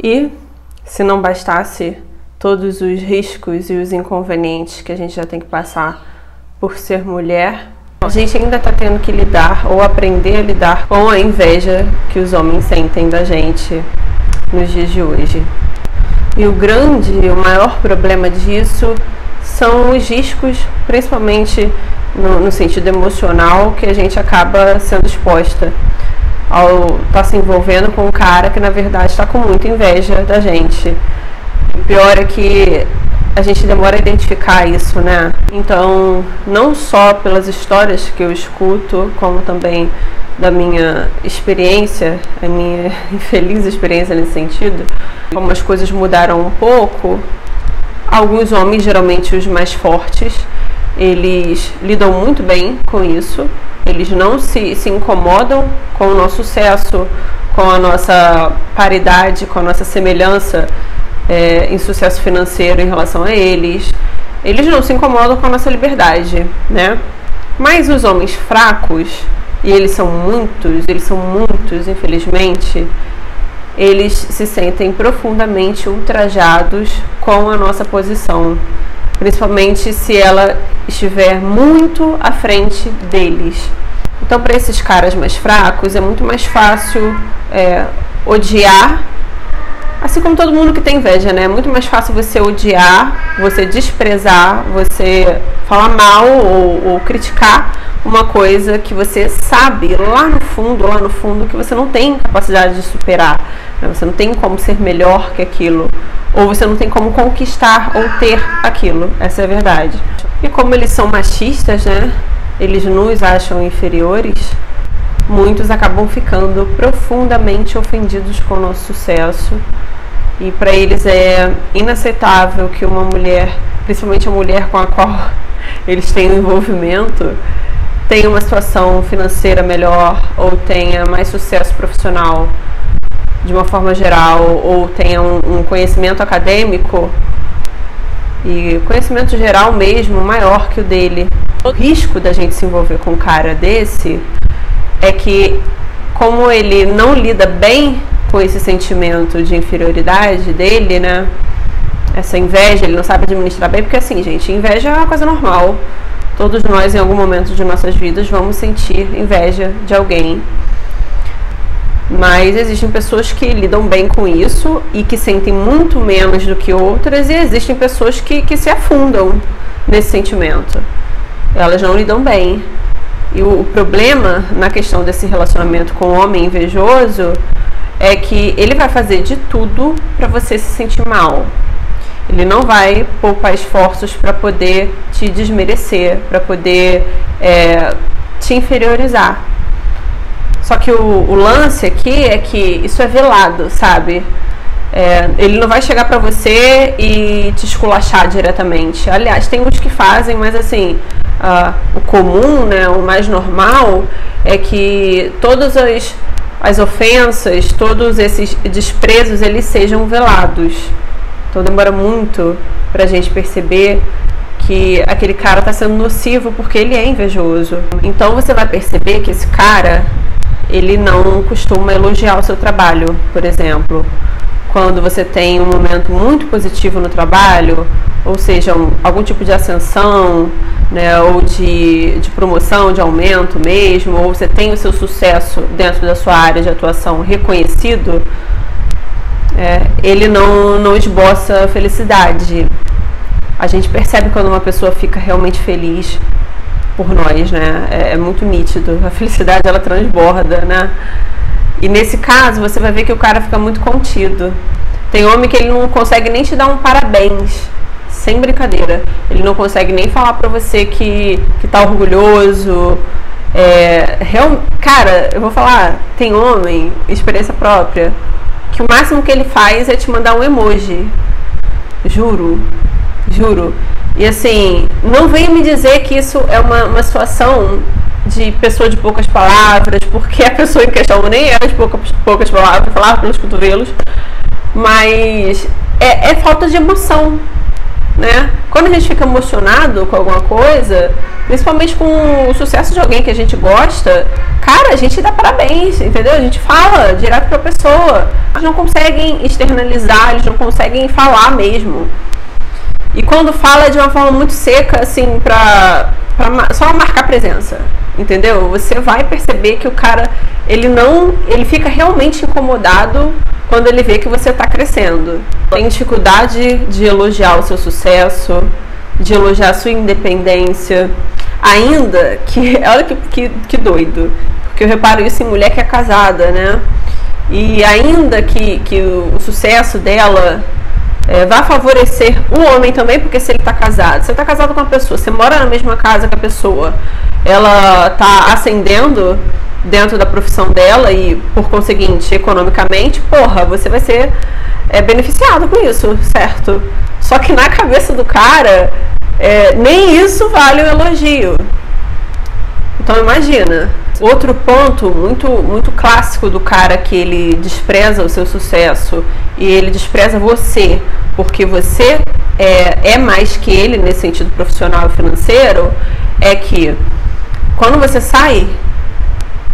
E se não bastasse todos os riscos e os inconvenientes que a gente já tem que passar por ser mulher, a gente ainda está tendo que lidar ou aprender a lidar com a inveja que os homens sentem da gente nos dias de hoje. E o maior problema disso são os riscos, principalmente no sentido emocional, que a gente acaba sendo exposta ao estar se envolvendo com um cara que na verdade está com muita inveja da gente. O pior é que a gente demora a identificar isso, né? Então, não só pelas histórias que eu escuto, como também da minha experiência, a minha infeliz experiência nesse sentido, como as coisas mudaram um pouco, alguns homens, geralmente os mais fortes, eles lidam muito bem com isso, eles não se incomodam com o nosso sucesso, com a nossa paridade, com a nossa semelhança em sucesso financeiro em relação a eles. Eles não se incomodam com a nossa liberdade, né? Mas os homens fracos, e eles são muitos, infelizmente, eles se sentem profundamente ultrajados com a nossa posição, principalmente se ela estiver muito à frente deles. Então, para esses caras mais fracos, é muito mais fácil odiar, assim como todo mundo que tem inveja, né? É muito mais fácil você odiar, você desprezar, você falar mal ou criticar uma coisa que você sabe lá no fundo, que você não tem capacidade de superar, né? Você não tem como ser melhor que aquilo, ou você não tem como conquistar ou ter aquilo. Essa é a verdade. E como eles são machistas, né? Eles nos acham inferiores. Muitos acabam ficando profundamente ofendidos com o nosso sucesso. E para eles é inaceitável que uma mulher, principalmente a mulher com a qual eles têm um envolvimento, tenha uma situação financeira melhor, ou tenha mais sucesso profissional de uma forma geral, ou tenha um conhecimento acadêmico e conhecimento geral mesmo maior que o dele. O risco da gente se envolver com um cara desse é que, como ele não lida bem com esse sentimento de inferioridade dele, né? Essa inveja, ele não sabe administrar bem, porque assim, gente, inveja é uma coisa normal. Todos nós, em algum momento de nossas vidas, vamos sentir inveja de alguém. Mas existem pessoas que lidam bem com isso e que sentem muito menos do que outras, e existem pessoas que se afundam nesse sentimento. Elas não lidam bem. E o problema na questão desse relacionamento com o homem invejoso é que ele vai fazer de tudo para você se sentir mal. Ele não vai poupar esforços para poder te desmerecer, para poder te inferiorizar. Só que o lance aqui é que isso é velado, sabe? Ele não vai chegar para você e te esculachar diretamente. Aliás, tem uns que fazem, mas assim, o comum, né, o mais normal, é que todas as ofensas, todos esses desprezos, eles sejam velados. Então demora muito pra gente perceber que aquele cara tá sendo nocivo porque ele é invejoso. Então você vai perceber que esse cara, ele não costuma elogiar o seu trabalho, por exemplo. Quando você tem um momento muito positivo no trabalho, ou seja, algum tipo de ascensão, né, ou de promoção, de aumento mesmo, ou você tem o seu sucesso dentro da sua área de atuação reconhecido, ele não esboça felicidade. A gente percebe quando uma pessoa fica realmente feliz por nós, né? É muito nítido. A felicidade, ela transborda, né? E nesse caso, você vai ver que o cara fica muito contido. Tem homem que ele não consegue nem te dar um parabéns, sem brincadeira. Ele não consegue nem falar pra você que tá orgulhoso. Cara, eu vou falar, tem homem, experiência própria, que o máximo que ele faz é te mandar um emoji. Juro. E assim, não venha me dizer que isso é uma situação de pessoa de poucas palavras, porque a pessoa em questão nem era de poucas palavras, falava pelos cotovelos, mas é falta de emoção, né? Quando a gente fica emocionado com alguma coisa, Principalmente com o sucesso de alguém que a gente gosta, cara, a gente dá parabéns, entendeu? A gente fala direto pra pessoa. Eles não conseguem externalizar, eles não conseguem falar mesmo. E quando fala é de uma forma muito seca, assim, só marcar presença, entendeu? Você vai perceber que o cara, ele fica realmente incomodado quando ele vê que você tá crescendo. Tem dificuldade de elogiar o seu sucesso, de elogiar a sua independência, ainda que, olha que doido, porque eu reparo isso em mulher que é casada, né? E ainda que o sucesso dela vai favorecer o homem também, porque se ele está casado, você está casado com uma pessoa, você mora na mesma casa que a pessoa, ela está ascendendo dentro da profissão dela e, por conseguinte, economicamente, porra, você vai ser beneficiado com isso, certo? Só que na cabeça do cara, nem isso vale o elogio. Então imagina. Outro ponto muito clássico do cara que ele despreza o seu sucesso e ele despreza você porque você é mais que ele nesse sentido profissional e financeiro, é que quando você sai,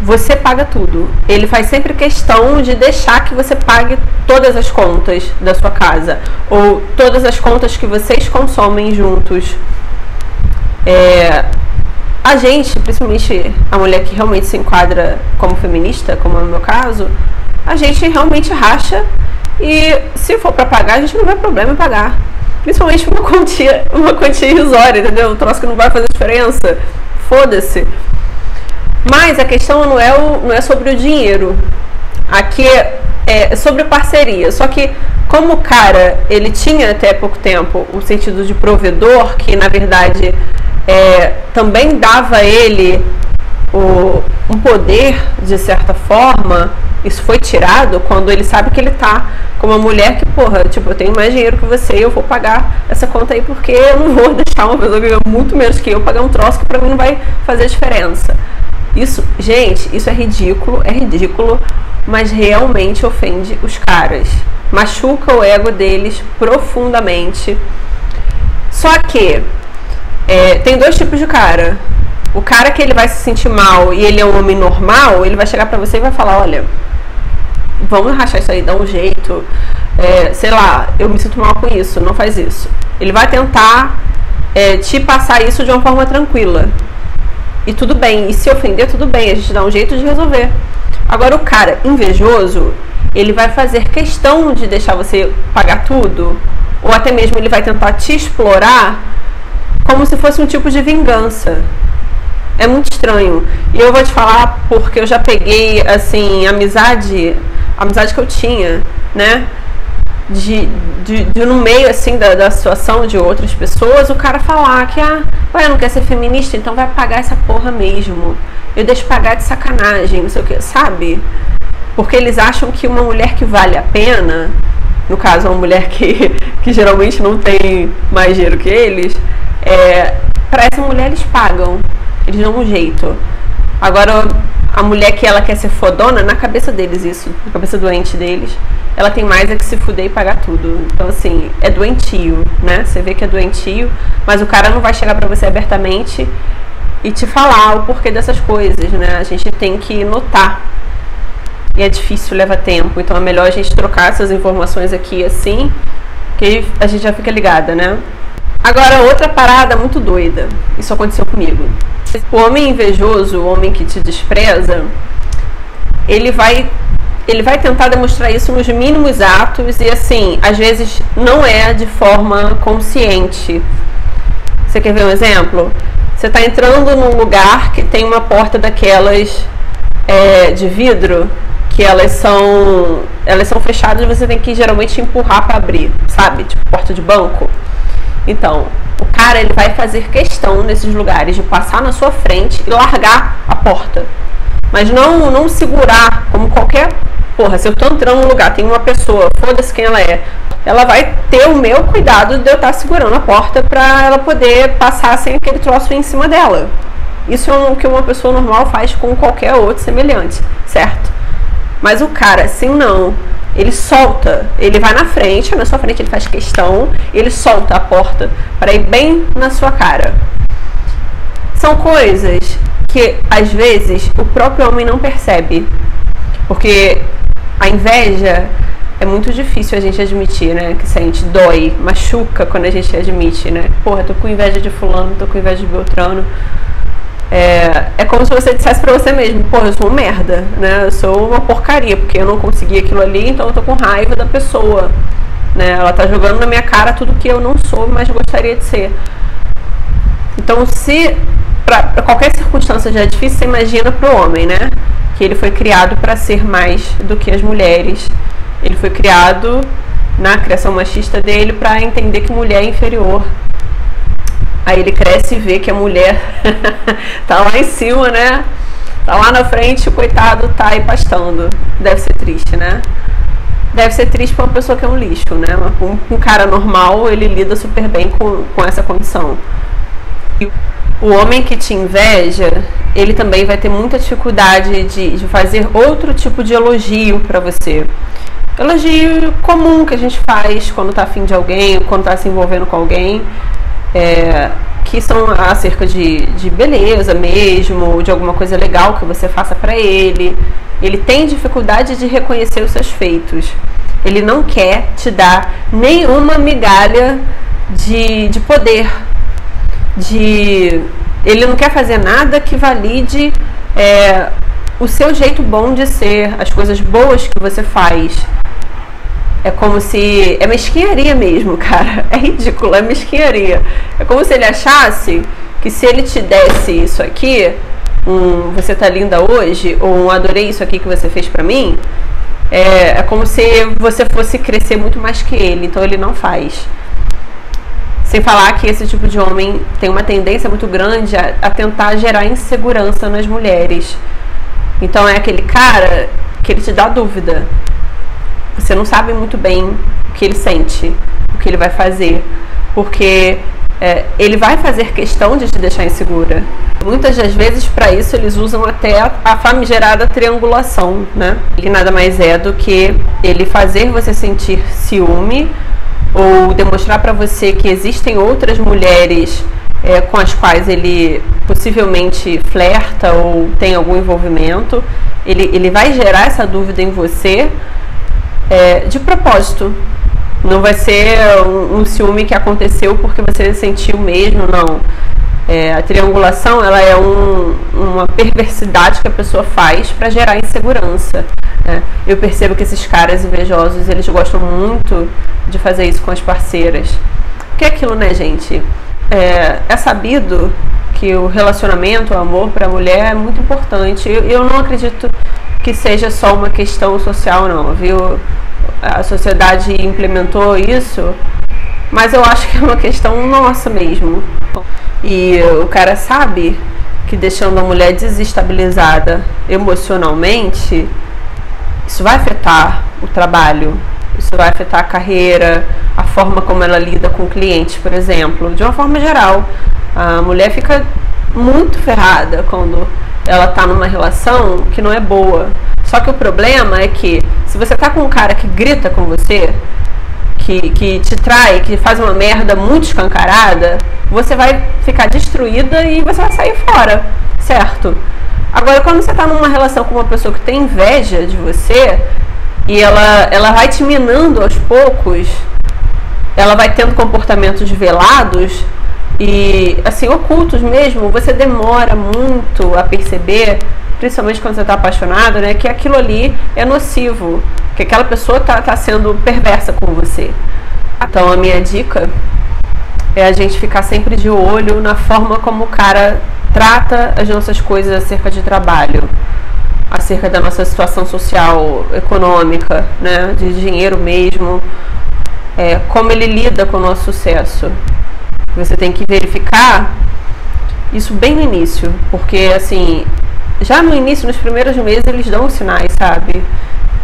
você paga tudo. Ele faz sempre questão de deixar que você pague todas as contas da sua casa ou todas as contas que vocês consomem juntos. A gente, principalmente a mulher que realmente se enquadra como feminista, como é o meu caso, a gente realmente racha e se for para pagar, a gente não vê problema em pagar. Principalmente uma quantia irrisória, entendeu? Um troço que não vai fazer diferença. Foda-se. Mas a questão não é sobre o dinheiro. Aqui é sobre parceria. Só que como o cara, ele tinha até pouco tempo o sentido de provedor, que na verdade também dava a ele um poder, de certa forma, isso foi tirado quando ele sabe que ele tá com uma mulher que, porra, tipo, eu tenho mais dinheiro que você e eu vou pagar essa conta aí porque eu não vou deixar uma pessoa que ganha muito menos que eu pagar um troço que pra mim não vai fazer diferença. Isso, gente, isso é ridículo, mas realmente ofende os caras. Machuca o ego deles profundamente. Só que tem dois tipos de cara. O cara que ele vai se sentir mal e ele é um homem normal, ele vai chegar pra você e vai falar, olha, vamos rachar isso aí, dá um jeito, sei lá, eu me sinto mal com isso, não faz isso. Ele vai tentar te passar isso de uma forma tranquila. E tudo bem, e se ofender, tudo bem, a gente dá um jeito de resolver. Agora o cara invejoso, ele vai fazer questão de deixar você pagar tudo, ou até mesmo ele vai tentar te explorar como se fosse um tipo de vingança. É muito estranho. E eu vou te falar porque eu já peguei, assim, amizade que eu tinha, né? De no meio, assim, da situação de outras pessoas, o cara falar que, não quer ser feminista, então vai pagar essa porra mesmo. Eu deixo pagar de sacanagem, não sei o que, sabe? Porque eles acham que uma mulher que vale a pena, no caso, uma mulher que geralmente não tem mais dinheiro que eles, para essa mulher eles pagam, eles dão um jeito. Agora, a mulher que ela quer ser fodona, na cabeça deles isso, na cabeça doente deles, ela tem mais que se fuder e pagar tudo. Então, assim, é doentio, né? Você vê que é doentio, mas o cara não vai chegar pra você abertamente e te falar o porquê dessas coisas, né? A gente tem que notar. E é difícil, leva tempo. Então é melhor a gente trocar essas informações aqui assim, que a gente já fica ligada, né? Agora, outra parada muito doida. Isso aconteceu comigo. O homem invejoso, o homem que te despreza, ele vai tentar demonstrar isso nos mínimos atos e, assim, às vezes não é de forma consciente. Você quer ver um exemplo? Você está entrando num lugar que tem uma porta daquelas de vidro, que elas são fechadas e você tem que geralmente empurrar para abrir, sabe? Tipo porta de banco. Então, o cara, ele vai fazer questão nesses lugares de passar na sua frente e largar a porta. Mas não segurar como qualquer... Porra, se eu tô entrando num lugar, tem uma pessoa, foda-se quem ela é, ela vai ter o meu cuidado de eu estar segurando a porta pra ela poder passar sem aquele troço em cima dela. Isso é o que uma pessoa normal faz com qualquer outro semelhante, certo? Mas o cara, assim, não. Ele solta, ele vai na sua frente, ele faz questão, ele solta a porta para ir bem na sua cara. São coisas que às vezes o próprio homem não percebe, porque a inveja é muito difícil a gente admitir, né? Que sente, dói, machuca quando a gente admite, né? Porra, tô com inveja de fulano, tô com inveja de Beltrano. É como se você dissesse pra você mesmo, porra, eu sou uma merda, né? Eu sou uma porcaria, porque eu não consegui aquilo ali, então eu tô com raiva da pessoa, né? Ela tá jogando na minha cara tudo que eu não sou, mas gostaria de ser. Então, se pra qualquer circunstância já é difícil, você imagina pro homem, né? Que ele foi criado para ser mais do que as mulheres. Ele foi criado na criação machista dele para entender que mulher é inferior. Aí ele cresce e vê que a mulher tá lá em cima, né? Tá lá na frente, o coitado tá aí pastando. Deve ser triste, né? Deve ser triste para uma pessoa que é um lixo, né? Um cara normal, ele lida super bem com essa condição. E o homem que te inveja, ele também vai ter muita dificuldade de fazer outro tipo de elogio para você. Elogio comum que a gente faz quando tá afim de alguém, quando tá se envolvendo com alguém, que são acerca de beleza mesmo, de alguma coisa legal que você faça para ele. Ele tem dificuldade de reconhecer os seus feitos. Ele não quer te dar nenhuma migalha de poder. Ele não quer fazer nada que valide o seu jeito bom de ser, as coisas boas que você faz. É como se... é mesquinharia mesmo, cara. É ridículo, é mesquinharia. É como se ele achasse que se ele te desse isso aqui, você tá linda hoje, ou adorei isso aqui que você fez pra mim, é como se você fosse crescer muito mais que ele. Então ele não faz. Sem falar que esse tipo de homem tem uma tendência muito grande a tentar gerar insegurança nas mulheres. Então é aquele cara que ele te dá dúvida. Você não sabe muito bem o que ele sente, o que ele vai fazer, porque ele vai fazer questão de te deixar insegura. Muitas das vezes, para isso, eles usam até a famigerada triangulação, né? Que nada mais é do que ele fazer você sentir ciúme ou demonstrar para você que existem outras mulheres com as quais ele possivelmente flerta ou tem algum envolvimento. Ele vai gerar essa dúvida em você de propósito. Não vai ser um ciúme que aconteceu porque você sentiu mesmo, não. A triangulação, ela é uma perversidade que a pessoa faz para gerar insegurança. Eu percebo que esses caras invejosos, eles gostam muito de fazer isso com as parceiras. Porque é aquilo, né, gente? É sabido que o relacionamento, o amor para a mulher é muito importante. Eu não acredito que seja só uma questão social, não, viu? A sociedade implementou isso, mas eu acho que é uma questão nossa mesmo. E o cara sabe que deixando a mulher desestabilizada emocionalmente, isso vai afetar o trabalho, isso vai afetar a carreira, a forma como ela lida com clientes, por exemplo. De uma forma geral, a mulher fica muito ferrada quando ela tá numa relação que não é boa. Só que o problema é que se você tá com um cara que grita com você, que te trai, que faz uma merda muito escancarada, você vai ficar destruída e você vai sair fora, certo? Agora, quando você tá numa relação com uma pessoa que tem inveja de você e ela vai te minando aos poucos, ela vai tendo comportamentos velados e, assim, ocultos mesmo, você demora muito a perceber, principalmente quando você está apaixonado, né, que aquilo ali é nocivo, que aquela pessoa tá sendo perversa com você. Então a minha dica é a gente ficar sempre de olho na forma como o cara trata as nossas coisas acerca de trabalho, acerca da nossa situação social, econômica, né, de dinheiro mesmo, como ele lida com o nosso sucesso. Você tem que verificar isso bem no início, porque assim, já no início, nos primeiros meses, eles dão os sinais, sabe?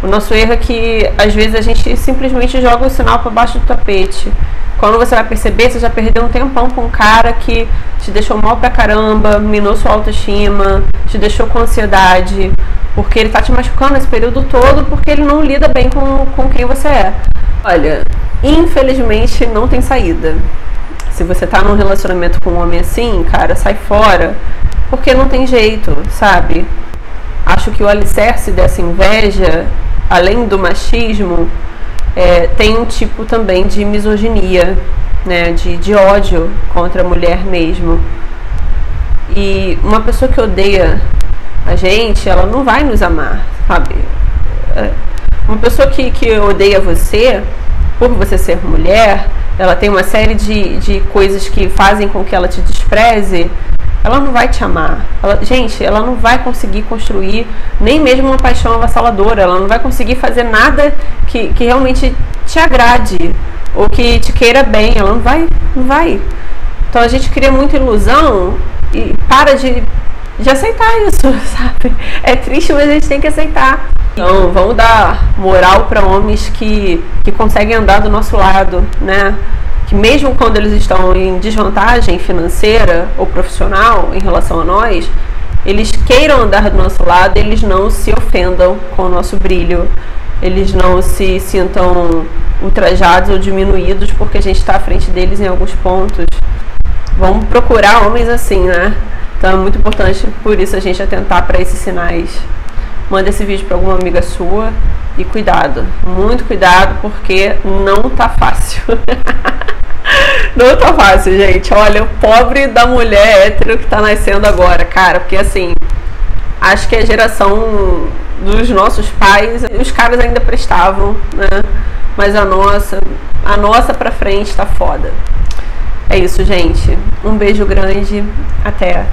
O nosso erro é que, às vezes, a gente simplesmente joga o sinal para baixo do tapete. Quando você vai perceber, você já perdeu um tempão com um cara que te deixou mal pra caramba, minou sua autoestima, te deixou com ansiedade, porque ele tá te machucando esse período todo, porque ele não lida bem com quem você é. Olha, infelizmente, não tem saída. Se você tá num relacionamento com um homem assim, cara, sai fora, porque não tem jeito, sabe? Acho que o alicerce dessa inveja, além do machismo, tem um tipo também de misoginia, né? De ódio contra a mulher mesmo. E uma pessoa que odeia a gente, ela não vai nos amar, sabe? Uma pessoa que odeia você, por você ser mulher, ela tem uma série de coisas que fazem com que ela te despreze, ela não vai te amar. Ela não vai conseguir construir nem mesmo uma paixão avassaladora, ela não vai conseguir fazer nada que realmente te agrade ou que te queira bem, ela não vai. Então a gente cria muita ilusão e para de aceitar isso, sabe? É triste, mas a gente tem que aceitar. Então, vamos dar moral para homens que conseguem andar do nosso lado, né? Que mesmo quando eles estão em desvantagem financeira ou profissional em relação a nós, eles queiram andar do nosso lado, eles não se ofendam com o nosso brilho, eles não se sintam ultrajados ou diminuídos porque a gente está à frente deles em alguns pontos. Vamos procurar homens assim, né? Então é muito importante, por isso, a gente atentar para esses sinais. Manda esse vídeo para alguma amiga sua e cuidado, muito cuidado, porque não tá fácil. Não tá fácil, gente. Olha, o pobre da mulher hétero que tá nascendo agora, cara, porque assim, acho que a geração dos nossos pais, os caras ainda prestavam, né? Mas a nossa pra frente tá foda. É isso, gente. Um beijo grande. Até.